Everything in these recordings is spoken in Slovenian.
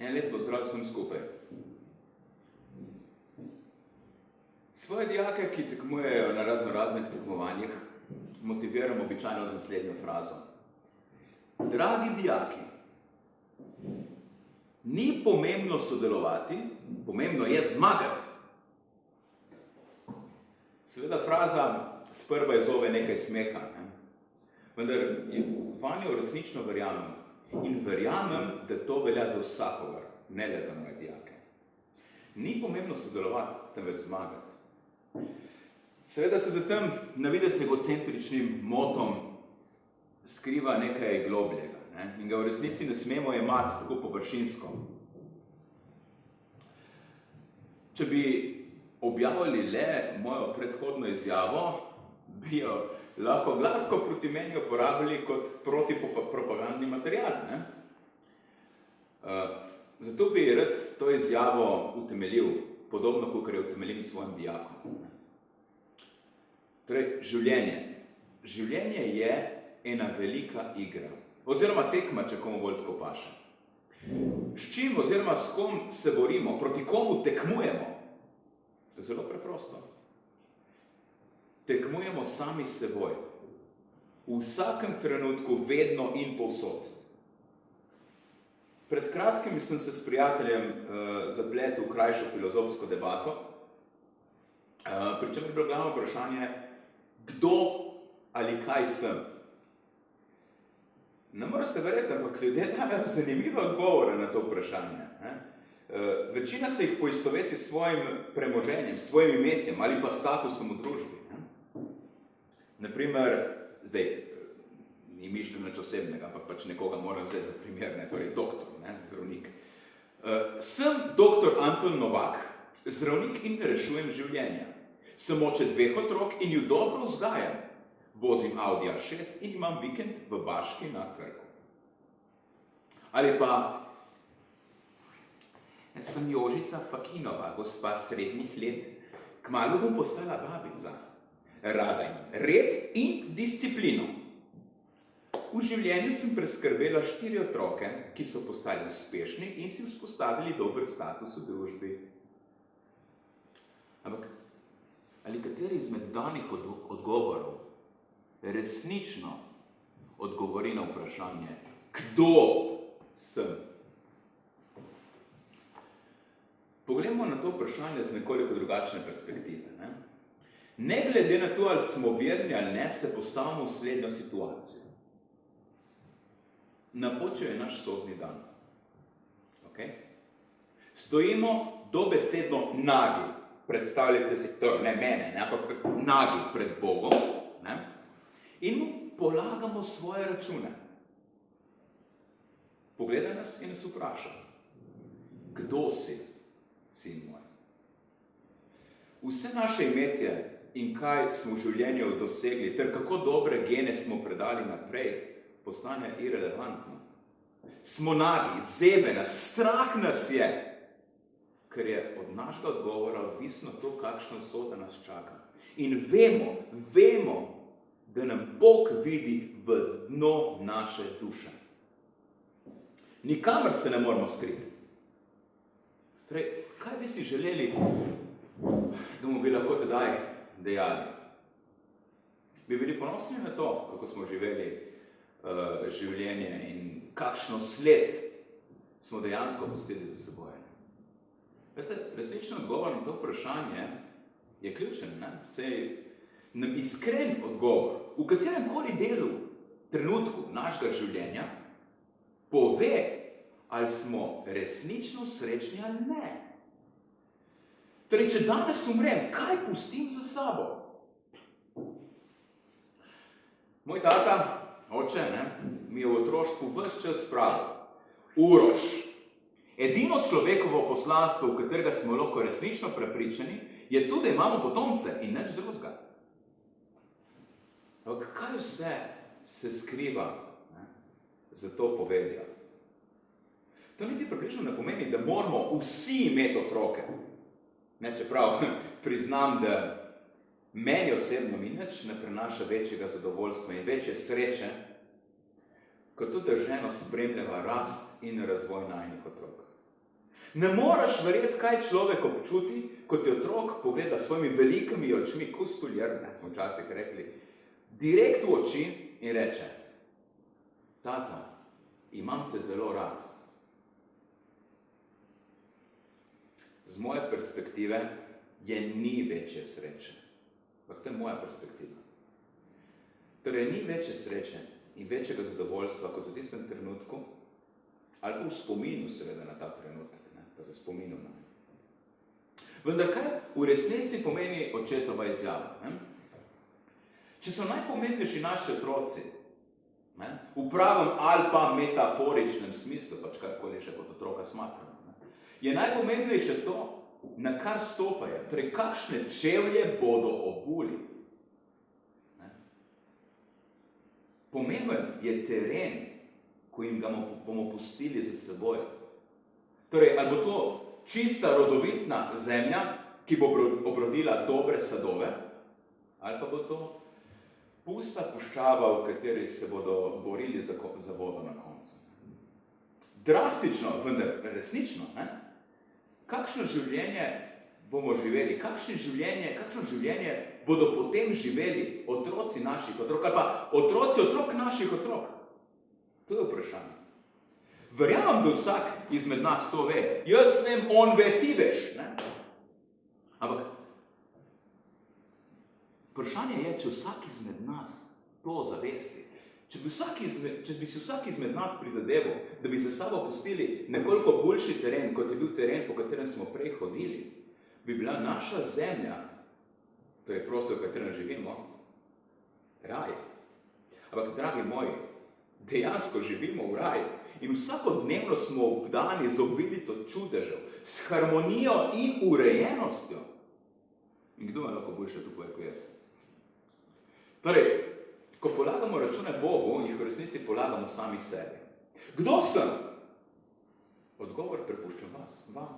En lep pozdrav vsem skupaj. Svoje dijake, ki tekmujejo na raznih tekmovanjih, motiviram običajno z naslednjo frazo. Dragi dijaki, ni pomembno sodelovati, pomembno je zmagati. Seveda fraza sprva izzove nekaj smeha, ne? Vendar vanjo resnično verjamem. In verjamem, da to velja za vsakogar, ne le za moje dijake. Ni pomembno sodelovati, temveč zmagati. Seveda se za tem navidez egocentričnim motom skriva nekaj globljega, ne? In ga v resnici ne smemo jemati tako površinsko. Če bi objavili le mojo predhodno izjavo, bi jo lahko gladko proti meni uporabili kot protipropagandni material, ne? Zato bi rad to izjavo utemeljil, podobno, kakor jo utemeljim svojim dijakom. Torej, življenje. Življenje je ena velika igra, oziroma tekma, če komu bolj tako paše. S čim oziroma s kom se borimo, proti komu tekmujemo? Zelo preprosto. Tekmujemo sami s seboj. V vsakem trenutku, vedno in povsod. Pred kratkim sem se s prijateljem zapletel v krajšo filozofsko debato, pri čemer je bilo glavno vprašanje, kdo ali kaj sem. Ne morate verjeti, ampak ljudje dajo zanimive odgovore na to vprašanje. Večina se jih poistoveti s svojim premoženjem, s svojim imetjem ali pa statusom v družbi. Naprimer, zdaj, ni mišljeno nič osebnega, ampak pač nekoga moram vzeti za primer, ne, torej doktor, ne, zdravnik. Sem doktor Anton Novak, zdravnik in rešujem življenja. Sem oče 2 otrok in ju dobro vzgajam. Vozim Audi A6 in imam vikend v Baški na Krku. Ali pa, sem Jožica Fakinova, gospa srednjih let, kmalu bom postala babica. Rada imam red in disciplino. V življenju sem preskrbela 4 otroke, ki so postali uspešni in si vzpostavili dober status v družbi. Ampak, ali kateri izmed danih odgovorov resnično odgovori na vprašanje, kdo sem? Poglejmo na to vprašanje z nekoliko drugačne perspektive. Ne glede na to, ali smo verni ali ne, se postavimo v slednjo situacijo. Napočil je naš sodni dan. Okay? Stojimo dobesedno nagi. Predstavljate si, ne mene, ne, ampak nagi pred Bogom, ne? In mu polagamo svoje račune. Pogleda nas in nas vpraša, kdo si, sin moj? Vse naše imetje in kaj smo v življenju dosegli, ter kako dobre gene smo predali naprej, postane irelevantno. Smo nagi, zebe nas, strah nas je, ker je od našega odgovora odvisno to, kakšna usoda nas čaka. In vemo, da nam Bog vidi v dno naše duše. Nikamor se ne moramo skriti. Torej, kaj bi si želeli, da mu bi lahko tedaj dejali? Bi bili ponosni na to, kako smo živeli življenje in kakšno sled smo dejansko pustili za seboj. Veste, resničen odgovor na to vprašanje je ključen, ne? Sej iskren odgovor, v katerem koli delu, trenutku našega življenja, pove, ali smo resnično srečni ali ne. Torej, če danes umrem, kaj pustim za sabo? Moj tata, oče, ne, mi je v otroštvu ves čas pravil, Uroš, edino človekovo poslanstvo, v katerega smo lahko resnično prepričani, je tudi, da imamo potomce in nič drugega. Ampak kaj vse se skriva, ne, za to povedjo? To niti približno ne pomeni, da moramo vsi imeti otroke. Ne, čeprav priznam, da meni osebno mi nič ne prenaša večjega zadovoljstva in večje sreče, kot tudi ženo spremljava rast in razvoj najinih otrok. Ne moreš verjeti, kaj človek občuti, ko te otrok pogleda s svojimi velikimi očmi, kustuljer, smo včasih rekli, direkt v oči in reče: tata, imam te zelo rad. Z moje perspektive je ni večje sreče. To je moja perspektiva. Torej, ni večje sreče in večjega zadovoljstva kot v tistem trenutku, ali pa v spominu seveda na ta trenutek, torej spominu na. Vendar kaj v resnici pomeni očetova izjava? Če so najpomembnejši naši otroci, v pravem ali pa metaforičnem smislu, pač karkoli že kot otroka smatramo, je najpomembnejše to, na kar stopajo, torej kakšne čevlje bodo obuli. Pomemben je teren, ko jim ga bomo pustili za seboj. Torej, ali bo to čista rodovitna zemlja, ki bo obrodila dobre sadove, ali pa bo to pusta puščava, v kateri se bodo borili za vodo na koncu. Drastično, vendar resnično, kakšno življenje bomo živeli, kakšno življenje bodo potem živeli otroci naših otrok, ali pa otroci otrok naših otrok. To je vprašanje. Verjamem, da vsak izmed nas to ve. Jaz vem, on ve, ti veš. Ampak vprašanje je, če vsak izmed nas to zavesti. Če bi si vsak izmed nas prizadeval, da bi za sabo pustili nekoliko boljši teren, kot je bil teren, po katerem smo prej hodili, bi bila naša zemlja, to je prostor, v katerem živimo, raj. Ampak, dragi moji, dejansko živimo v raju in vsakodnevno smo obdani z obilico čudežev, s harmonijo in urejenostjo. In kdo je lahko boljše tukaj, kot jaz? Torej, ko polagamo račune Bogu, jih v resnici polagamo sami sebi. Kdo sem? Odgovor prepuščam vam.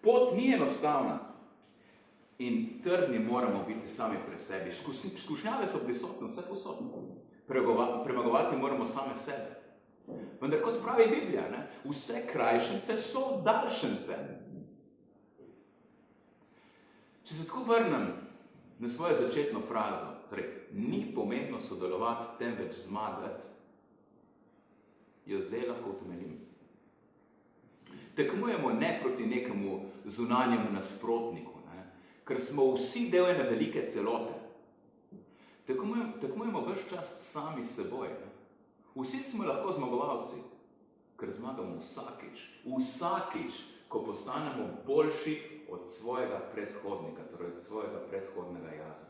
Pot ni enostavna in trdni moramo biti sami pri sebi. Skušnjave so prisotne, vse posodne. Premagovati moramo same sebe. Vendar, kot pravi Biblija, vse krajšence so daljšence. Če se tako vrnem na svojo začetno frazo, torej, ni pomembno sodelovati, temveč zmagati, jo zdaj lahko utemeljim. Tekmujemo ne proti nekemu zunanjemu nasprotniku, ker smo vsi del ene velike celote. Tekmujemo ves čas sami s seboj. Vsi smo lahko zmagovalci, ker zmagamo vsakič, ko postanemo boljši od svojega predhodnika, torej od svojega predhodnega jaza.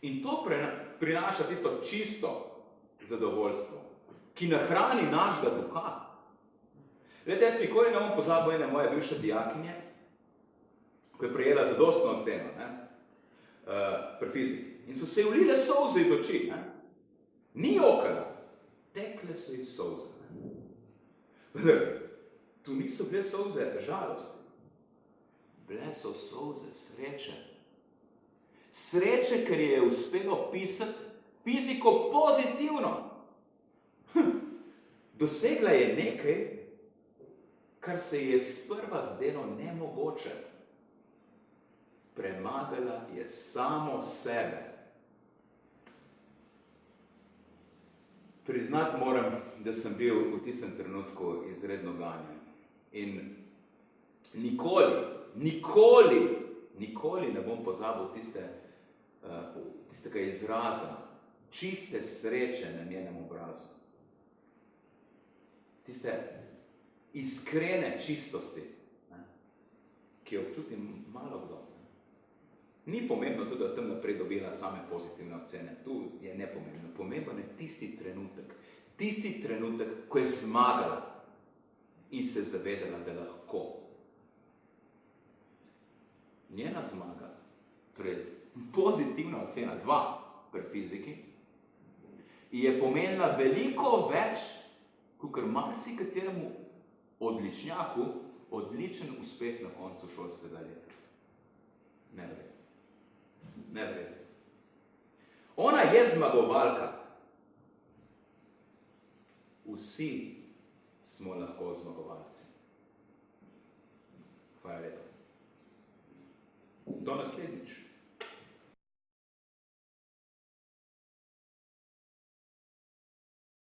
In to prinaša tisto čisto zadovoljstvo, ki nahrani našega duha. Glede, jaz nikoli ne bom pozabil ene moje bivše dijakinje, ko je prejela zadostno oceno pri fiziki. In so se ulile solze iz oči. Ni jokala, tekle so iz solze. Tu niso bile solze žalosti. Bile so solze sreče. Sreče, ker je uspelo pisati fiziko pozitivno. Dosegla je nekaj, kar se je sprva zdelo nemogoče. Premagala je samo sebe. Priznati moram, da sem bil v tistem trenutku izredno ganjen. In nikoli ne bom pozabil tistega izraza, čiste sreče na njenem obrazu. Tiste iskrene čistosti, ki jo občutim malo kdo. Ni pomembno tudi, da tam naprej dobila same pozitivne ocene. Tu je nepomembno. Pomembno je tisti trenutek, ko je zmagala in se zavedala, da lahko. Njena zmaga, torej pozitivna ocena 2 pri fiziki, je pomenila veliko več, kakor marsikateremu odličnjaku odličen uspeh na koncu šolskega leta. Neverjetno. Ona je zmagovalka. Vsi smo lahko zmagovalci. Hvala lepa. Do naslednjič.